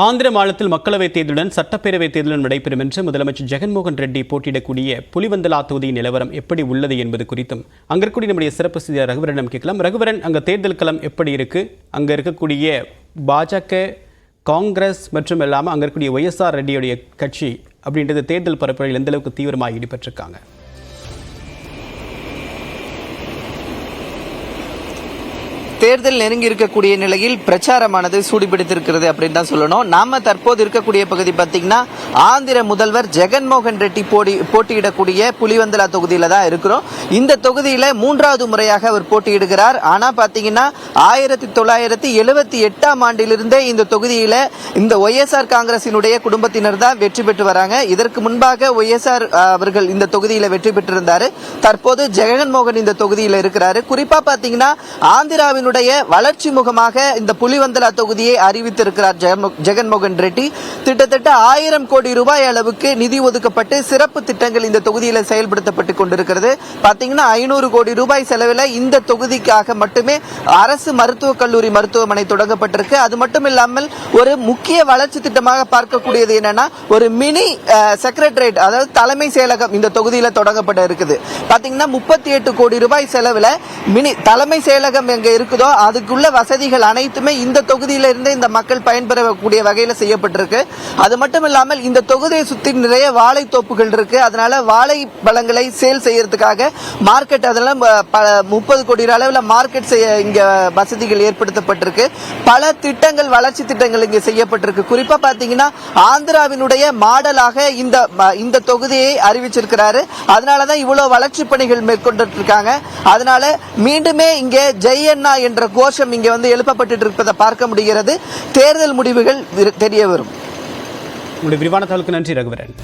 ஆந்திர மாநிலத்தில் மக்களவைத் தேர்தலுடன் சட்டப்பேரவைத் தேர்தலும் நடைபெறும் என்று முதலமைச்சர் ஜெகன்மோகன் ரெட்டி போட்டியிடக்கூடிய புலிவந்தலா தொகுதியின் நிலவரம் எப்படி உள்ளது என்பது குறித்தும் அங்க இருக்கக்கூடிய நம்முடைய சிறப்பு செய்தியாளர் ரகுவரனிடம் கேட்கலாம். ரகுவரன், அங்க தேர்தல் களம் எப்படி இருக்கு? அங்க இருக்கக்கூடிய பாஜக, காங்கிரஸ் மற்றும் இல்லாமல் அங்க இருக்கக்கூடிய ஒய்எஸ்ஆர் ரெட்டியுடைய கட்சி அப்படின்றது தேர்தல் பரப்புரையில் எந்த அளவுக்கு தீவிரமாக ஈடுபட்டிருக்காங்க? தேர்தல் நெருங்கி இருக்கக்கூடிய நிலையில் பிரச்சாரமானது சூடுபிடித்திருக்கிறது அப்படின்னு தான் சொல்லணும். நாம தற்போது இருக்கக்கூடிய பகுதி பார்த்தீங்கன்னா ஆந்திர முதல்வர் ஜெகன்மோகன் ரெட்டி போட்டியிடக்கூடிய புலிவந்தலா தொகுதியில தான் இருக்கிறோம். இந்த தொகுதியில 3வது முறையாக அவர் போட்டியிடுகிறார். ஆனா பாத்தீங்கன்னா 1978ஆம் ஆண்டிலிருந்தே இந்த தொகுதியில இந்த ஒய்எஸ்ஆர் காங்கிரசினுடைய குடும்பத்தினர் தான் வெற்றி பெற்று வராங்க. இதற்கு முன்பாக ஒய்எஸ்ஆர் அவர்கள் இந்த தொகுதியில வெற்றி பெற்றிருந்தாரு. தற்போது ஜெகன்மோகன் இந்த தொகுதியில இருக்கிறாரு. குறிப்பா பாத்தீங்கன்னா ஆந்திராவினுடைய வளர்ச்சி முகமாக இந்த புலிவந்தலா தொகுதியை அறிவித்திருக்கிறார் ஜெகன்மோகன் ரெட்டி. கிட்டத்தட்ட 1000 கோடி ரூபாய் அளவுக்கு நிதி ஒதுக்கப்பட்டு சிறப்பு திட்டங்கள் இந்த தொகுதியில் செயல்படுத்தப்பட்டு கொண்டிருக்கிறது. பாத்தீங்கன்னா 500 கோடி ரூபாய் செலவில் இந்த தொகுதிக்காக மட்டுமே அரசு மருத்துவக் கல்லூரி மருத்துவமனை தொடங்கப்பட்டிருக்கு. அது மட்டும் இல்லாமல் ஒரு முக்கிய வளர்ச்சி திட்டமாக பார்க்கக்கூடியது என்னன்னா ஒரு மினி செக்ரட்டரியேட், அதாவது தலைமை செயலகம் இந்த தொகுதியில் தொடங்கப்பட இருக்குது. பாத்தீங்கன்னா 38 கோடி ரூபாய் செலவில் மினி தலைமை செயலகம் எங்க இருக்குதோ அதுக்குள்ள வசதிகள் அனைத்துமே இந்த தொகுதியில இருந்து இந்த மக்கள் பயன்பெறக்கூடிய வகையில் செய்யப்பட்டிருக்கு. அது மட்டும் இல்லாமல் இந்த தொகுதியை சுற்றி நிறைய வாழை தோப்புகள் இருக்கு. அதனால வாழை பழங்களை சேல் செய்யறதுக்காக மார்க்கெட், அதெல்லாம் 30 கோடி அளவில் மார்க்கெட் இங்க வசதிகள் ஏற்படுத்தப்பட்டிருக்கு. பல திட்டங்கள், வளர்ச்சி திட்டங்கள் இங்க செய்யப்பட்டிருக்கு. குறிப்பா பாத்தீங்கன்னா ஆந்திராவினுடைய மாடலாக இந்த தொகுதியை அறிவிச்சிருக்கிறாரு. அதனாலதான் இவ்வளவு வளர்ச்சி பணிகள் மேற்கொண்டு இருக்காங்க. அதனால மீண்டுமே இங்க ஜெய் அண்ணா என்ற கோஷம் இங்க வந்து எழுப்பப்பட்டு இருப்பதை பார்க்க முடிகிறது. தேர்தல் முடிவுகள் தெரிய வரும். உங்களுடைய விரிவான தகவலுக்கு நன்றி ரகுவரன்.